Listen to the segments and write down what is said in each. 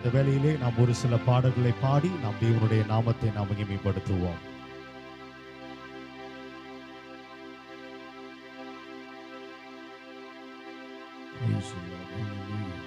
இந்த வேளையிலே நாம் ஒரு சில பாடல்களை பாடி நாம் தேவனுடைய நாமத்தை நாம் மகிமைப்படுத்துவோம். Praise the Lord. Hallelujah.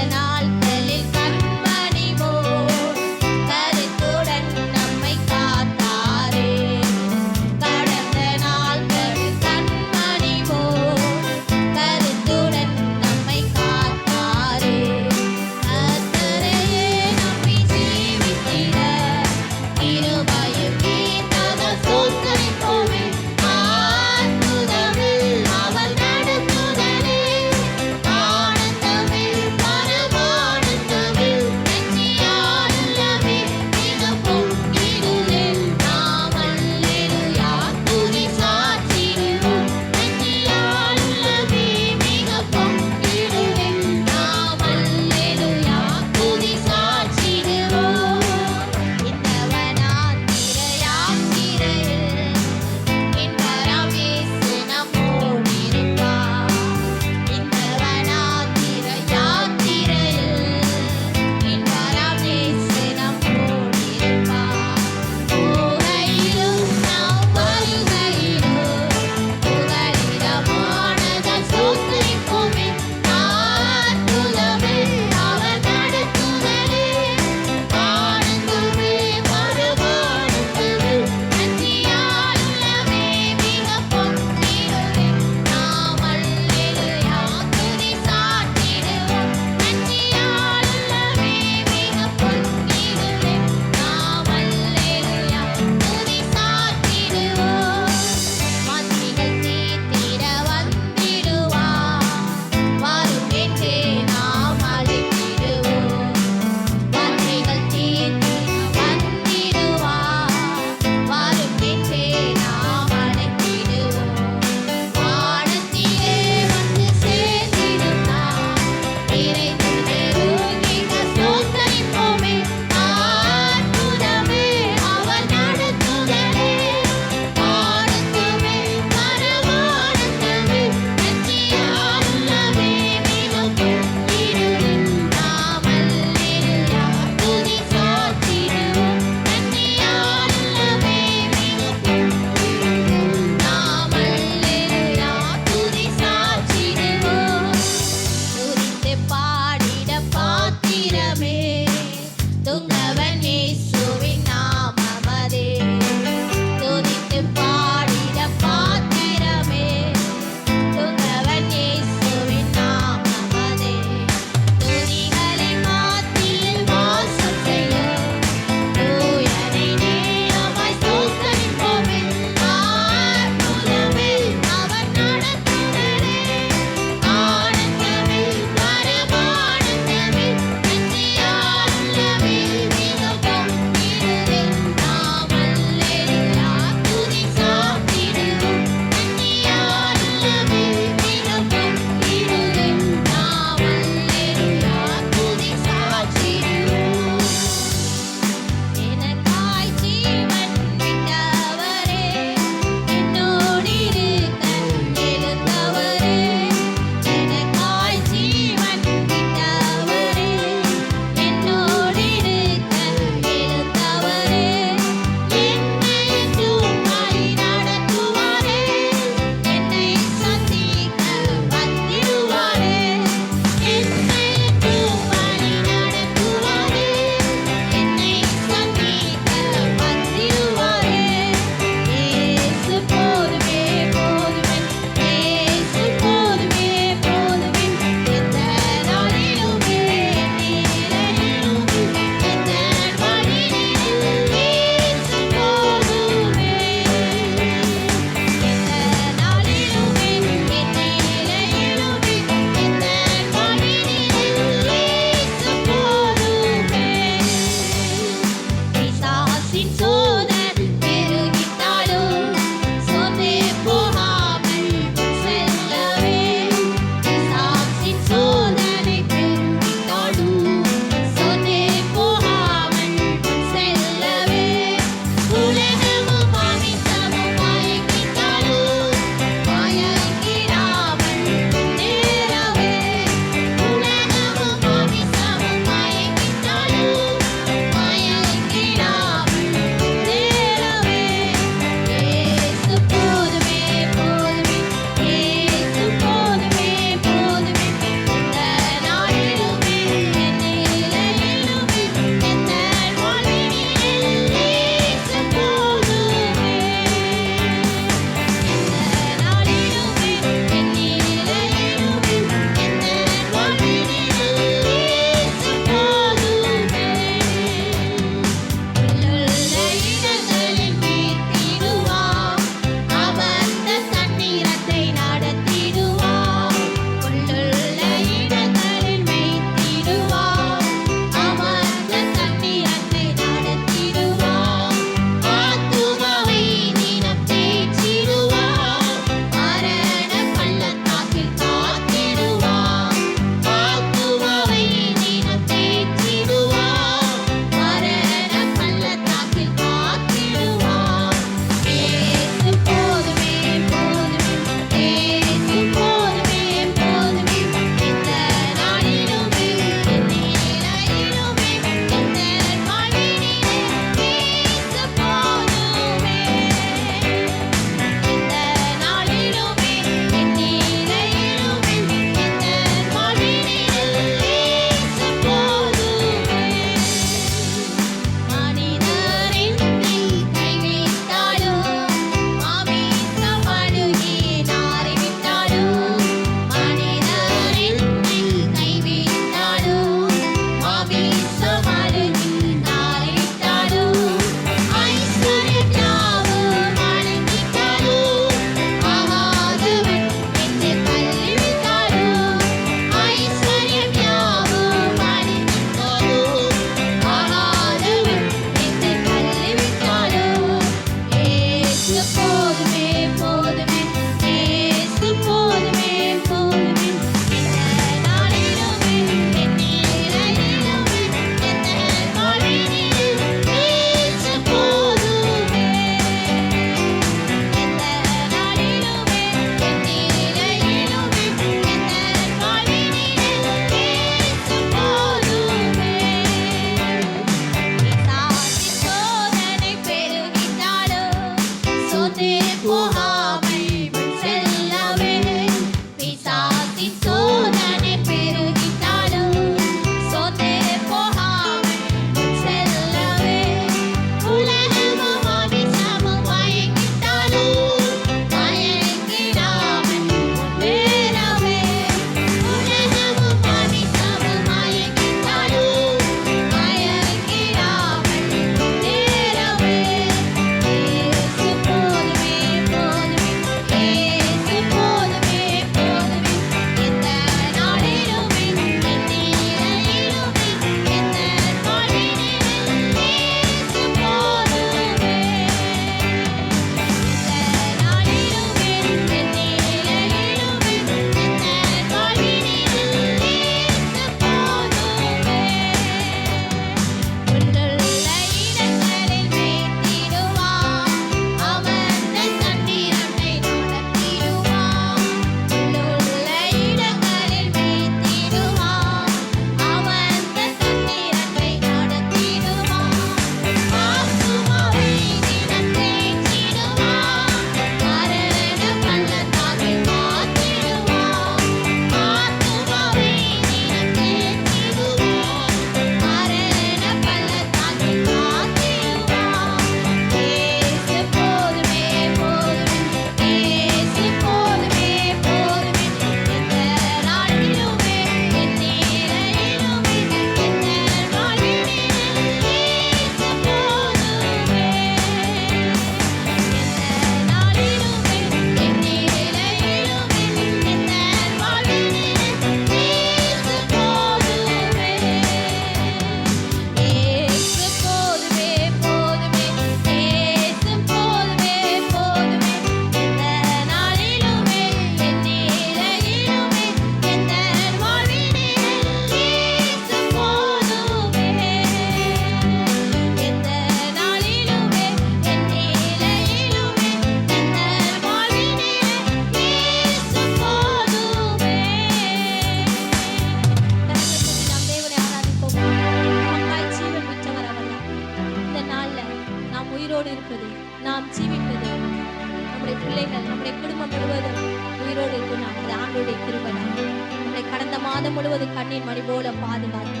மாதம் முழுவதும் கண்ணீர் மணி போல பாதுகாத்து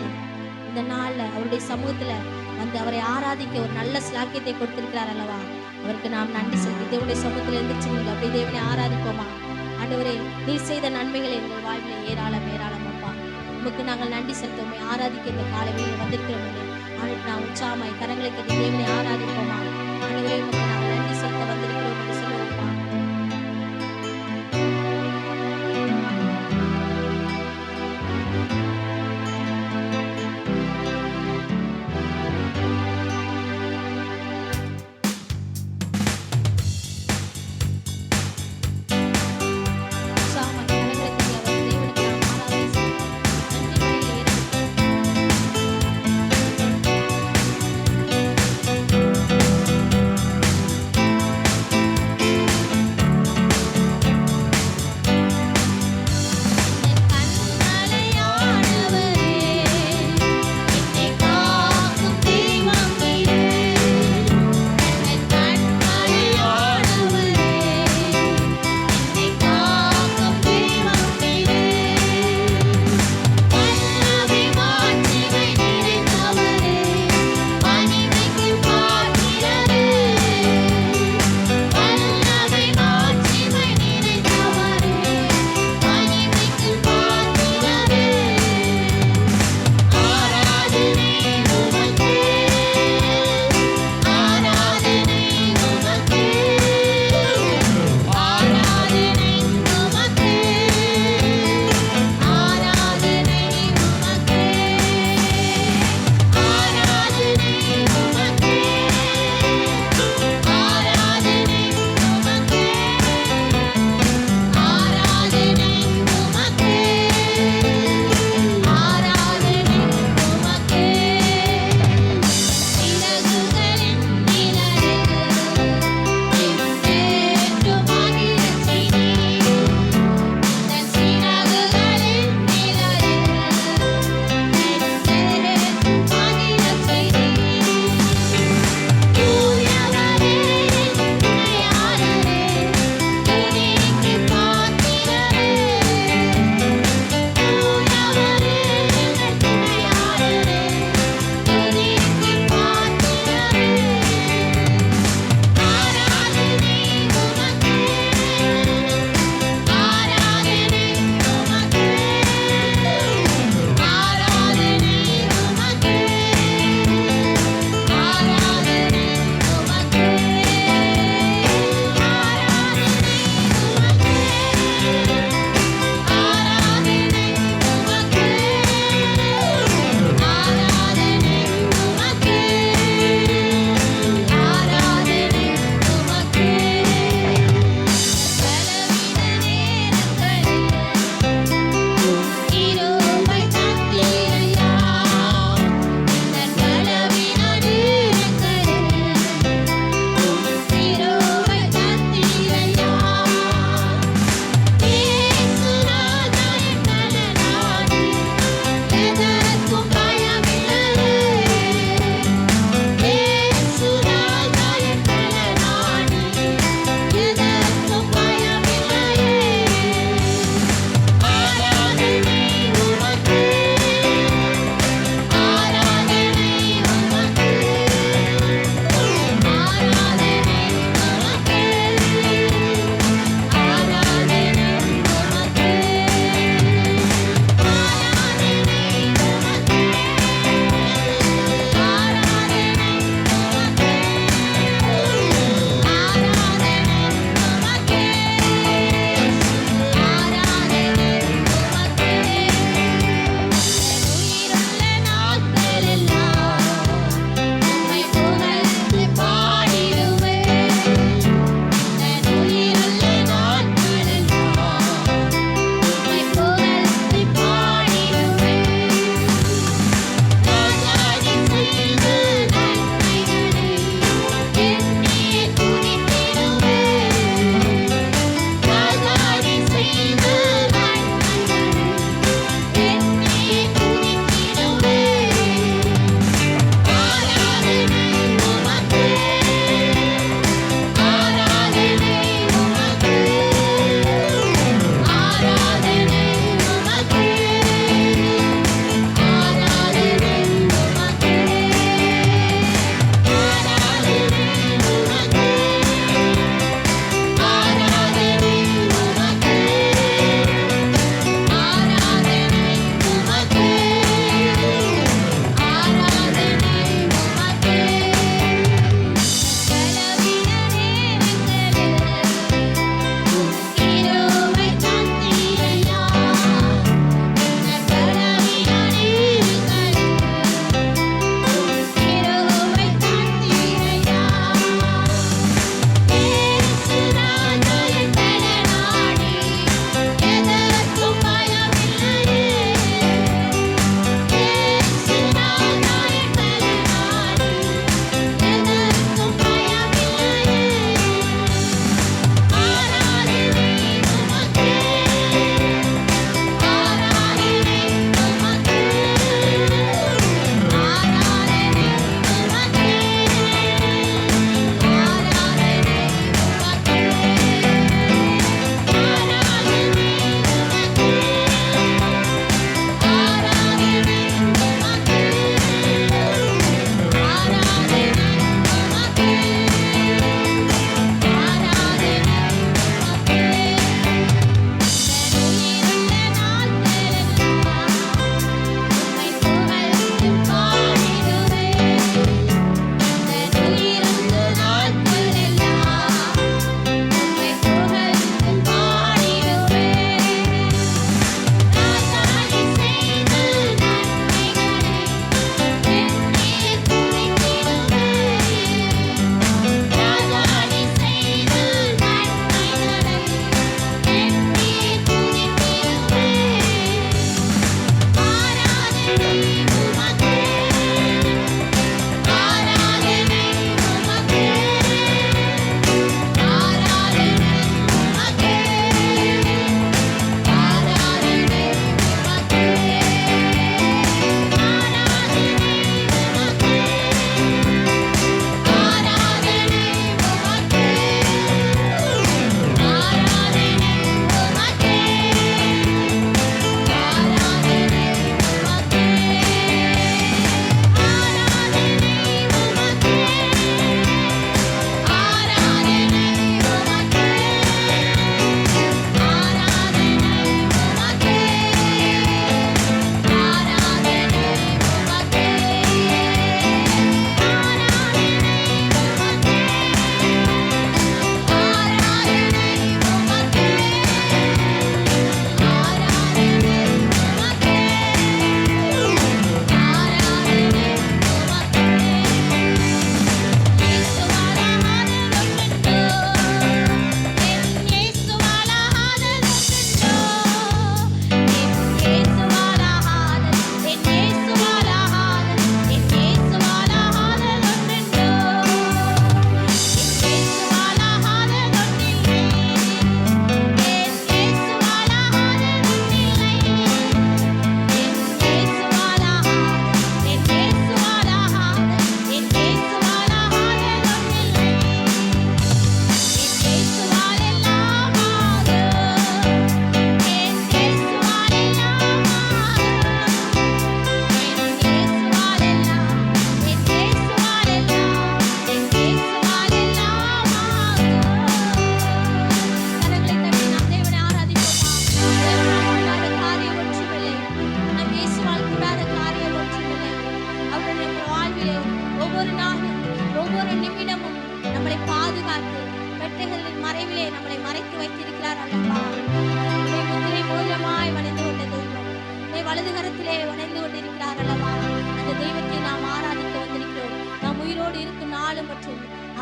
இந்த நாள்ல அவருடைய சமூகத்துல வந்து அவரை ஆராதிக்க ஒரு நல்ல ஸ்லாக்கியத்தை கொடுத்திருக்கிறார் அல்லவா. அவருக்கு நாம் நன்றி செலுத்தி தேவனுடைய சமூகத்துல இருந்துச்சு அப்படி தேவனை ஆராதிப்போமா. ஆண்டவரே, நீர் செய்த நன்மைகள் எங்கள் வாழ்வில ஏராளம் ஏராளம் அப்பா. உமக்கு நாங்கள் நன்றி செலுத்தோமே. ஆராதிக்க இந்த காலவேளையில் வந்திருக்கிறோம். ஆண்டு நான் உற்சாகமாய் கரங்களை கட்டி தேவனை ஆராதிப்போமா. ஆண்டவரே, உமக்கு நாங்கள் நன்றி செலுத்த வந்திருக்கிறோம் என்று சொல்லுவோமா.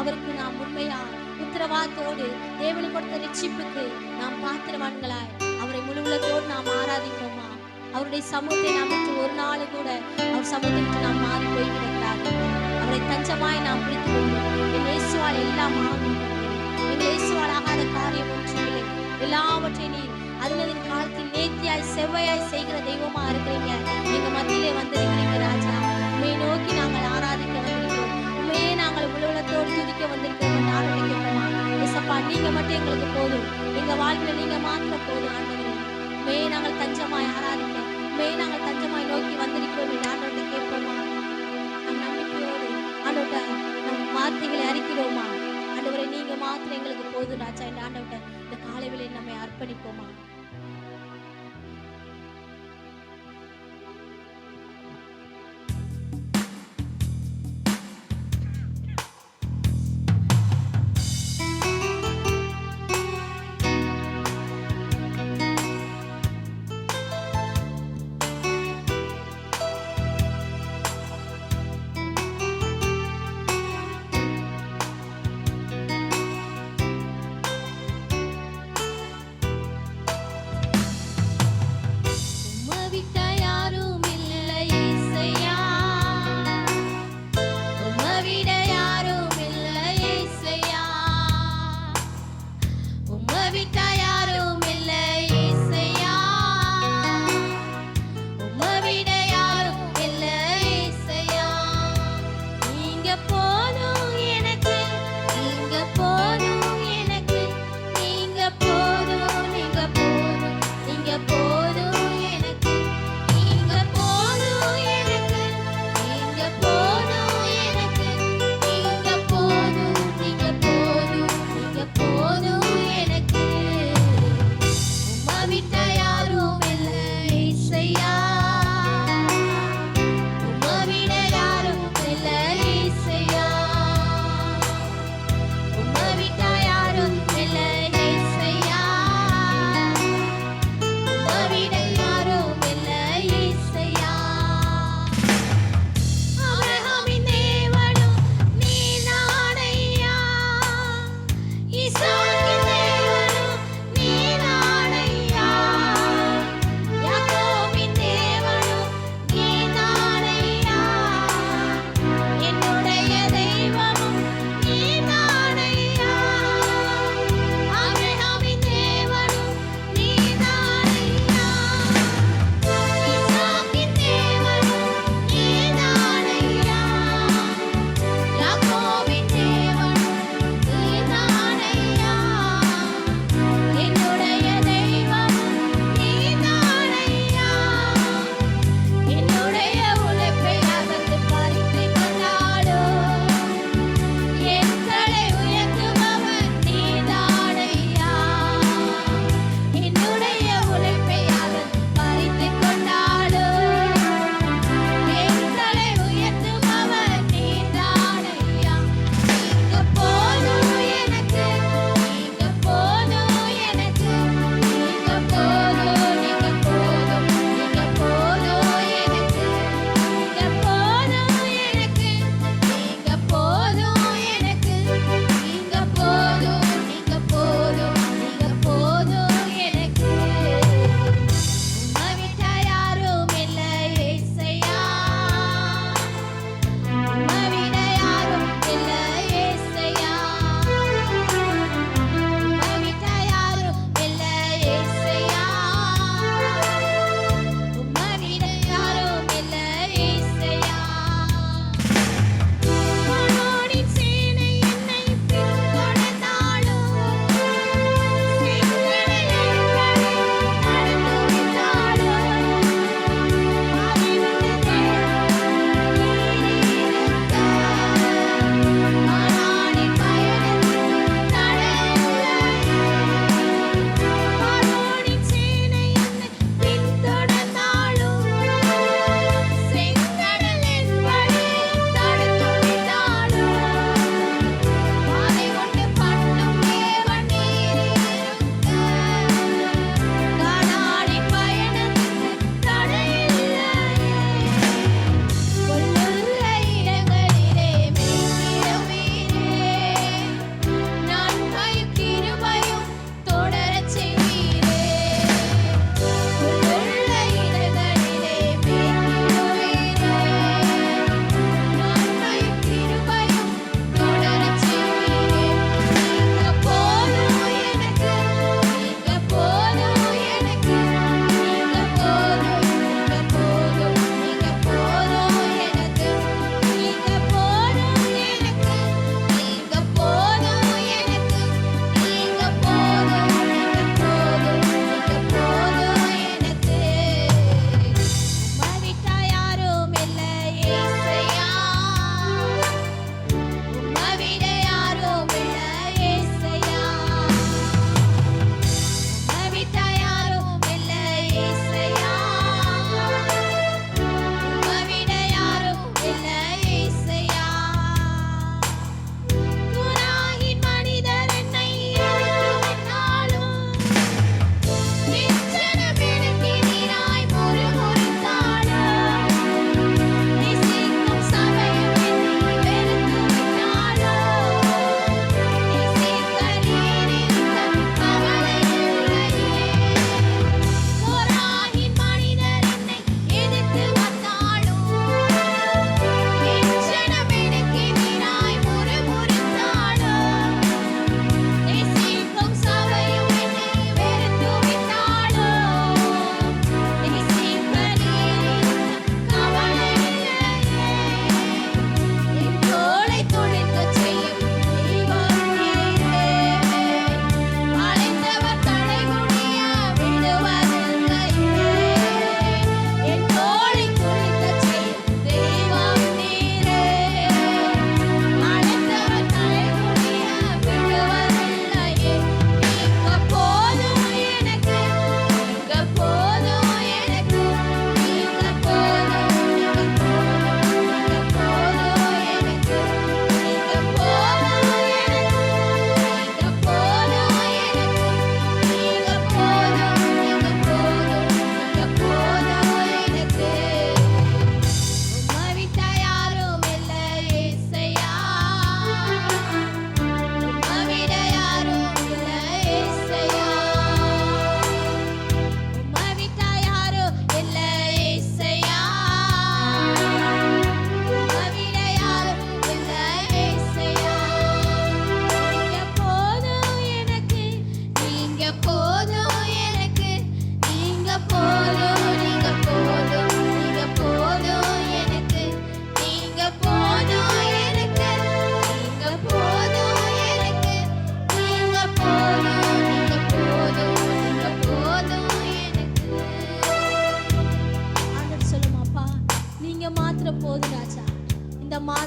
அவருக்கு நாம் உண்மையா உத்தரவாதத்தோடு தேவன் கொடுத்த ரட்சிப்புக்கு நாம் பாத்திரவான்களாய் அவரை முழு உள்ளத்தோடு நாம் ஆராதிப்போமா? அவருடைய சமூகத்தை நாம் விட்டு ஒரு நாள் கூட அவர் சமூகத்தை விட்டு நாம் மாறி போய்விடக்கூடாது. அவரை தஞ்சமாய் நாம் பிடித்துக் கொள்வோம். என் இயேசுவால் எல்லாம் ஆகும். என் இயேசுவால் ஆகாத காரியம் ஒன்றுமில்லை. எல்லாவற்றையும் நீர் அதனதின் காலத்தில் நேர்த்தியாய் செவ்வையாய் செய்கிற தெய்வமா இருக்கிறீங்க. எங்க மத்தியிலே வந்திருக்கிறீங்க ராஜா. உண்மையை நோக்கி நாங்கள் ஆராதிக்க வந்திருக்கிறோம். உண்மையே நாங்கள் உலகத்தோடு துதிக்க வந்திருக்கிறோம். ஆண்டவரை கேட்போமா? ஏசப்பா, நீங்க மட்டும் எங்களுக்கு போதும். எங்க வாழ்க்கையில நீங்க மாத்திரம் போதும் ஆண்டவரே. உண்மையை நாங்கள் தஞ்சமாய் ஆராதிக்க, உண்மையை நாங்கள் தஞ்சமாய் நோக்கி வந்திருக்கிறோம் என்று ஆண்டவரை கேட்போமா? நம் நம்பிக்கையோடு ஆண்டவரை நம் வார்த்தைகளை அறிக்கிறோமா? ஆண்டவரை நீங்க மாத்திரம் எங்களுக்கு போதும் ராஜா என்று ஆண்டவரை இந்த காலை வேளையில் நம்மை அர்ப்பணிப்போமா?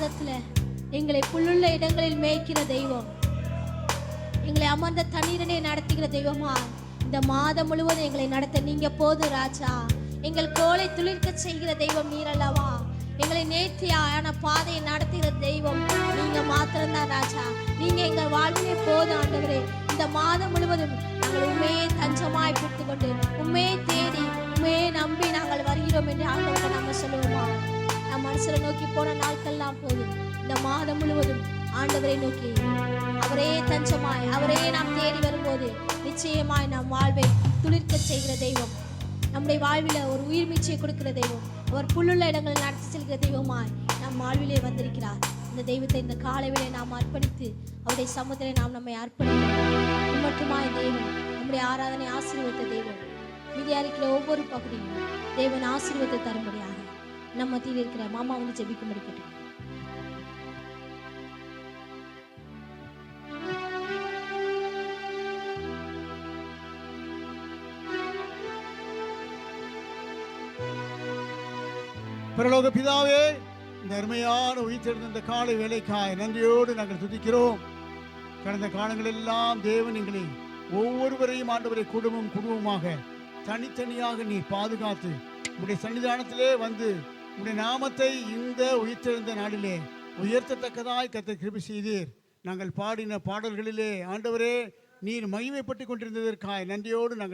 மாதத்துல எங்களை புல்லுள்ள இடங்களில் மேய்க்கிற தெய்வம், எங்களை அமர்ந்த தண்ணீரனை நடத்துகிற தெய்வமா, இந்த மாதம் முழுவதும் எங்களை நடத்த நீங்க போதும் ராஜா. எங்கள் கோலை துளிர்க்க செய்கிற தெய்வம் நீர் அல்லவா. எங்களை நேர்த்தியான பாதையை நடத்துகிற தெய்வம் நீங்க மாத்திரம்தான் ராஜா. நீங்க எங்க வாழ்விலே போதும் ஆண்டவரே. இந்த மாதம் முழுவதும் நாங்கள் உண்மையே தஞ்சமாய் பிடித்து கொண்டு உண்மையை தேடி உண்மையை நம்பி நாங்கள் வருகிறோம் என்று ஆண்டவரை நாம சொல்லுவோமா. நம் மனசுல நோக்கி போன நாட்கள்லாம் போதும். இந்த மாதம் முழுவதும் ஆண்டவரை நோக்கி அவரே தஞ்சமாய் அவரே நாம் தேடி வரும்போது நிச்சயமாய் நம் வாழ்வை துளிர்க்க செய்கிற தெய்வம், நம்முடைய வாழ்வில ஒரு உயிர் மீட்சியை கொடுக்கிற தெய்வம், அவர் புல்லுள்ள இடங்களில் நடத்தி செல்கிற தெய்வமாய் நம் வாழ்விலே வந்திருக்கிறார். இந்த தெய்வத்தை இந்த காலையிலே நாம் அர்ப்பணித்து அவருடைய சமூகத்திலே நாம் நம்மை அர்ப்பணிக்கிறோம். மட்டுமாய் தேவன் நம்முடைய ஆராதனை ஆசீர்வதித்த தெய்வம், மீதியா இருக்கிற ஒவ்வொரு பகுதியும் தேவன் ஆசீர்வதித்து தரும்படியாக நம்ம மத்தியில் இருக்கிற மாமா வந்து ஜெபிக்கும்படி கேட்டோம். பரலோக பிதாவே, இந்த அருமையான உயிர்த்தெழுந்த இந்த காலை வேலைக்காய் நன்றியோடு நாங்கள் துதிக்கிறோம். கடந்த காலங்களெல்லாம் தேவன் எங்களை ஒவ்வொருவரையும் ஆண்டவரை குடும்பமாக தனித்தனியாக நீர் பாதுகாத்து உடைய சன்னிதானத்திலே வந்து உடைய நாமத்தை இந்த உயிர்த்தெழுந்த நாளிலே உயர்த்தத்தக்கதாய் கர்த்தர் கிருபை செய்தீர். நாங்கள் பாடின பாடல்களிலே ஆண்டவரே நீர் மகிமைப்பட்டு கொண்டிருந்ததற்காய் நன்றியோடு நாங்கள்